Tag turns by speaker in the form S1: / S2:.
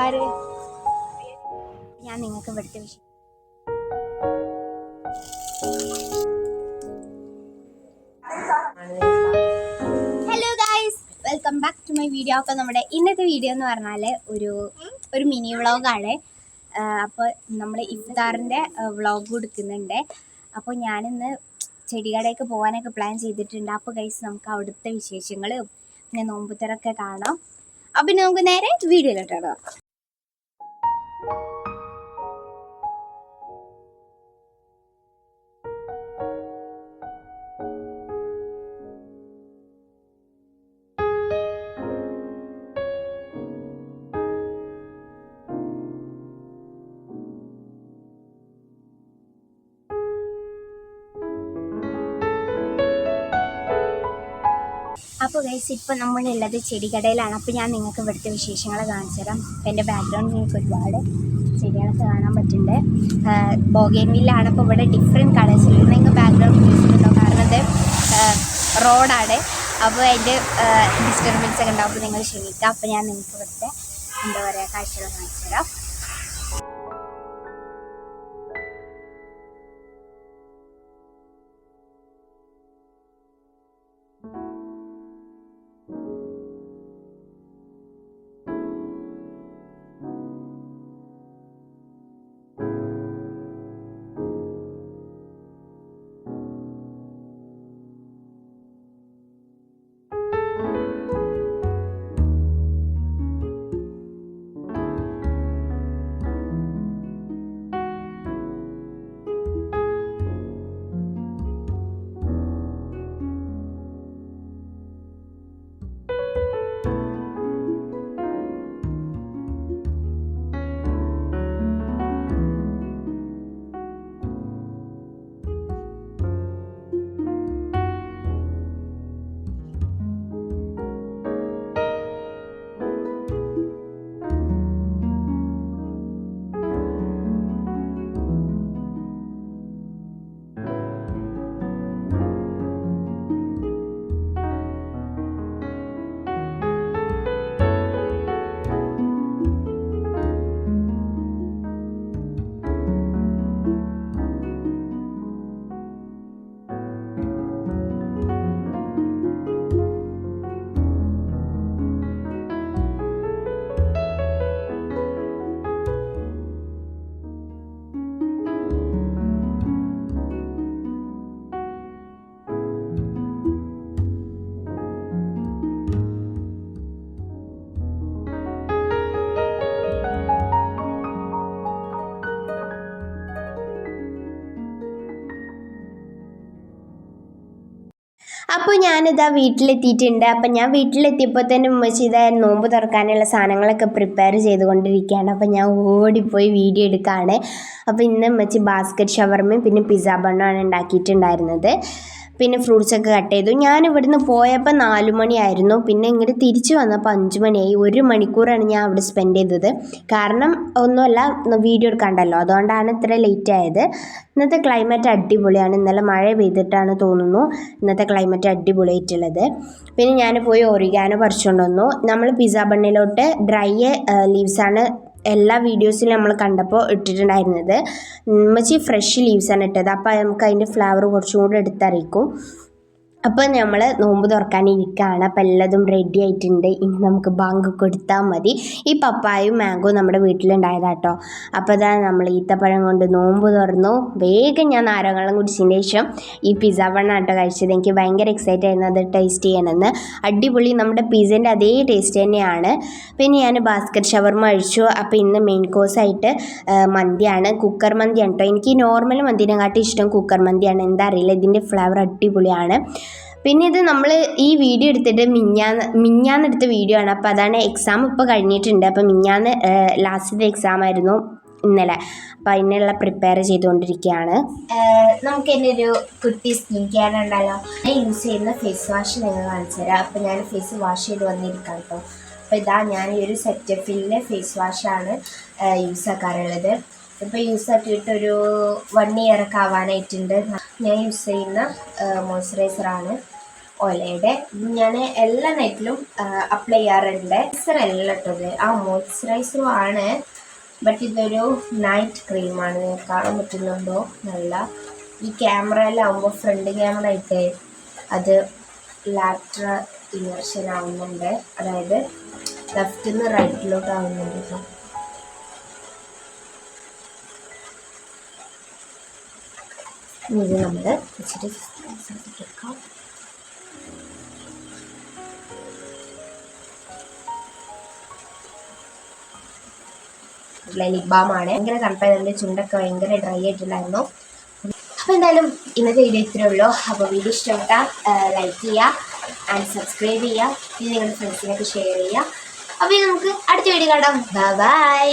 S1: ആര് ഞാൻ നിങ്ങൾക്ക് ഇവിടുത്തെ വിഷയം hello guys, welcome back to my video. അപ്പോൾ നമ്മുടെ ഇന്നത്തെ വീഡിയോ എന്ന് പറഞ്ഞാൽ ഒരു മിനി വ്ളോഗാണ്. അപ്പോൾ നമ്മൾ ഇഫ്താറിൻ്റെ വ്ളോഗ് കൊടുക്കുന്നുണ്ട്. അപ്പോൾ ഞാനിന്ന് ചെടികടയ്ക്ക് പോകാനൊക്കെ പ്ലാൻ ചെയ്തിട്ടുണ്ട്. അപ്പോൾ ഗൈസ് നമുക്ക് അവിടുത്തെ വിശേഷങ്ങളും പിന്നെ നോമ്പുതറൊക്കെ കാണാം. അപ്പം നമുക്ക് നേരെ വീഡിയോയിലോട്ടോ. അപ്പോൾ ഗൈസ്, ഇപ്പോൾ നമ്മളുള്ളത് ചെടിക്കടയിലാണ്. അപ്പോൾ ഞാൻ നിങ്ങൾക്ക് ഇവിടുത്തെ വിശേഷങ്ങൾ കാണിച്ചു തരാം. അപ്പോൾ എൻ്റെ ബാക്ക്ഗ്രൗണ്ട് നിങ്ങൾക്ക് ഒരുപാട് ചെടികളൊക്കെ കാണാൻ പറ്റുന്നുണ്ട്. ബോഗെയിൻവില്ലാണ്. അപ്പോൾ ഇവിടെ ഡിഫറെൻറ്റ് കളേഴ്സിൽ നിങ്ങൾക്ക് ബാക്ക്ഗ്രൗണ്ട് മ്യൂസിക്കുണ്ടോ, കാരണം ഇത് റോഡാണ്. അപ്പോൾ അതിൻ്റെ ഡിസ്റ്റർബൻസ് ഒക്കെ ഉണ്ടാവും. അപ്പോൾ നിങ്ങൾ ക്ഷമിക്കുക. അപ്പോൾ ഞാൻ നിങ്ങൾക്ക് ഇവിടുത്തെ എന്താ പറയുക കാഴ്ചകൾ കാണിച്ചു തരാം. അപ്പോൾ ഞാനിതാ വീട്ടിലെത്തിയിട്ടുണ്ട്. അപ്പം ഞാൻ വീട്ടിലെത്തിയപ്പോൾ തന്നെ ഉമ്മച്ചി ഇതാ നോമ്പ് തുറക്കാനുള്ള സാധനങ്ങളൊക്കെ പ്രിപ്പയർ ചെയ്തുകൊണ്ടിരിക്കുകയാണ്. അപ്പം ഞാൻ ഓടിപ്പോയി വീഡിയോ എടുക്കുകയാണ്. അപ്പോൾ ഇന്ന് ഉമ്മച്ചി ബാസ്ക്കറ്റ് ഷവർമയും പിന്നെ പിസ്സ ബണ്ണുമാണ് ഉണ്ടാക്കിയിട്ടുണ്ടായിരുന്നത്. പിന്നെ ഫ്രൂട്ട്സൊക്കെ കട്ട് ചെയ്തു. ഞാൻ ഇവിടുന്ന് പോയപ്പോൾ 4 മണിയായിരുന്നു. പിന്നെ ഇങ്ങോട്ട് തിരിച്ചു വന്നപ്പോൾ 5 മണിയായി. 1 മണിക്കൂറാണ് ഞാൻ അവിടെ സ്പെൻഡ് ചെയ്തത്. കാരണം ഒന്നുമല്ല, വീഡിയോ എടുക്കാണ്ടല്ലോ, അതുകൊണ്ടാണ് ഇത്ര ലേറ്റ് ആയത്. ഇന്നത്തെ ക്ലൈമറ്റ് അടിപൊളിയാണ്. ഇന്നലെ മഴ പെയ്തിട്ടാണ് തോന്നുന്നു ഇന്നത്തെ ക്ലൈമറ്റ് അടിപൊളിയായിട്ടുള്ളത്. പിന്നെ ഞാൻ പോയി ഒറിഗാനോ പറിച്ചുകൊണ്ട് വന്നു. നമ്മൾ പിസ്സ ബണ്ണിലോട്ട് ഡ്രൈ ലീവ്സാണ് എല്ലാ വീഡിയോസിലും നമ്മൾ കണ്ടപ്പോൾ ഇട്ടിട്ടുണ്ടായിരുന്നത്. ഉമ്മച്ചി ഫ്രഷ് ലീവ്സാണ് ഇട്ടത്. അപ്പോൾ നമുക്ക് അതിൻ്റെ ഫ്ലേവർ കുറച്ചും കൂടി എടുത്തറിയിക്കും. അപ്പോൾ നമ്മൾ നോമ്പ് തുറക്കാനിരിക്കുകയാണ്. അപ്പോൾ എല്ലാതും റെഡി ആയിട്ടുണ്ട്. ഇനി നമുക്ക് ബാങ്ക് കൊടുത്താൽ മതി. ഈ പപ്പായും മാംഗോ നമ്മുടെ വീട്ടിലുണ്ടായതാട്ടോ. അപ്പോൾ അതാ നമ്മൾ ഈത്തപ്പഴം കൊണ്ട് നോമ്പ് തുറന്നു. വേഗം ഞാൻ നാരങ്ങളും കുടിച്ചതിന് ശേഷം ഈ പിസ്സ ബണ്ണാട്ടോ കഴിച്ചത്. എനിക്ക് ഭയങ്കര എക്സൈറ്റ് ആയിരുന്നു അത് ടേസ്റ്റ് ചെയ്യണമെന്ന്. അടിപൊളി, നമ്മുടെ പിസ്സേൻ്റെ അതേ ടേസ്റ്റ് തന്നെയാണ്. പിന്നെ ഞാൻ ബാസ്ക്കറ്റ് ഷവർമ കഴിച്ചു. അപ്പോൾ ഇന്ന് മെയിൻ കോഴ്സായിട്ട് മന്തിയാണ്, കുക്കർ മന്തിയാണ് കേട്ടോ. എനിക്ക് നോർമൽ മന്തിനെക്കാട്ടി ഇഷ്ടം കുക്കർ മന്തിയാണ്. എന്താ അറിയില്ല, ഇതിൻ്റെ ഫ്ലേവർ അടിപൊളിയാണ്. പിന്നെ ഇത് നമ്മൾ ഈ വീഡിയോ എടുത്തിട്ട് മിഞ്ഞാന്ന് എടുത്ത വീഡിയോ ആണ്. അപ്പോൾ അതാണ് എക്സാം ഇപ്പോൾ കഴിഞ്ഞിട്ടുണ്ട്. അപ്പോൾ മിഞ്ഞാന്ന് ലാസ്റ്റത്തെ എക്സാം ആയിരുന്നു ഇന്നലെ. അപ്പോൾ അതിനുള്ള പ്രിപ്പയർ ചെയ്തുകൊണ്ടിരിക്കുകയാണ്. നമുക്ക് എൻ്റെ ഒരു കുട്ടി സ്കിൻ കെയർ ഉണ്ടല്ലോ, ഞാൻ യൂസ് ചെയ്യുന്ന ഫേസ് വാഷ് നിങ്ങൾ കാണിച്ചു തരാം. അപ്പോൾ ഞാൻ ഫേസ് വാഷ് ചെയ്ത് വന്നിരിക്കാം കേട്ടോ. അപ്പോൾ ഇതാ ഞാൻ ഈ ഒരു സെറ്റഫിലിൻ്റെ ഫേസ് വാഷാണ് യൂസ് ആക്കാറുള്ളത്. ഇപ്പോൾ യൂസ് ആക്കിയിട്ടൊരു 1 ഇയർ ഒക്കെ ആവാനായിട്ടുണ്ട്. ഞാൻ യൂസ് ചെയ്യുന്ന മോയ്സ്ചറൈസറാണ്. ഒലയുടെ ഞാൻ എല്ലാ നൈറ്റിലും അപ്ലൈ ചെയ്യാറുണ്ട്. മോയ്സ്ചറല്ല കേട്ടത്, ആ മോയ്സ്ചറൈസറും ആണ്, ബട്ട് ഇതൊരു നൈറ്റ് ക്രീമാണ്. കാണാൻ പറ്റുന്നുണ്ടോ? നല്ല ഈ ക്യാമറയിലാവുമ്പോൾ ഫ്രണ്ട് ക്യാമറ ആയിട്ട് അത് ലാറ്ററൽ ഇൻവേർഷൻ ആവുന്നുണ്ട്, അതായത് ലെഫ്റ്റിൽ നിന്ന് റൈറ്റിലോട്ട് ആവുന്നുണ്ട് കേട്ടോ. ഇത് നമ്മൾ വെച്ചിട്ട് എടുക്കാം. ലിപ് ബാമാണ്. ഭയങ്കര തണുപ്പായതുകൊണ്ട് ചുണ്ടൊക്കെ ഭയങ്കര ഡ്രൈ ആയിട്ടുണ്ടായിരുന്നു. അപ്പോൾ എന്തായാലും ഇന്നത്തെ വീഡിയോ ഇത്രയേ ഉള്ളൂ. അപ്പോൾ വീഡിയോ ഇഷ്ടപ്പെട്ടാൽ ലൈക്ക് ചെയ്യുക ആൻഡ് സബ്സ്ക്രൈബ് ചെയ്യുക, പിന്നെ നിങ്ങളുടെ ഫ്രണ്ട്സിനൊക്കെ ഷെയർ ചെയ്യുക. അപ്പോൾ നമുക്ക് അടുത്ത വീഡിയോ കാണാം. ബൈ.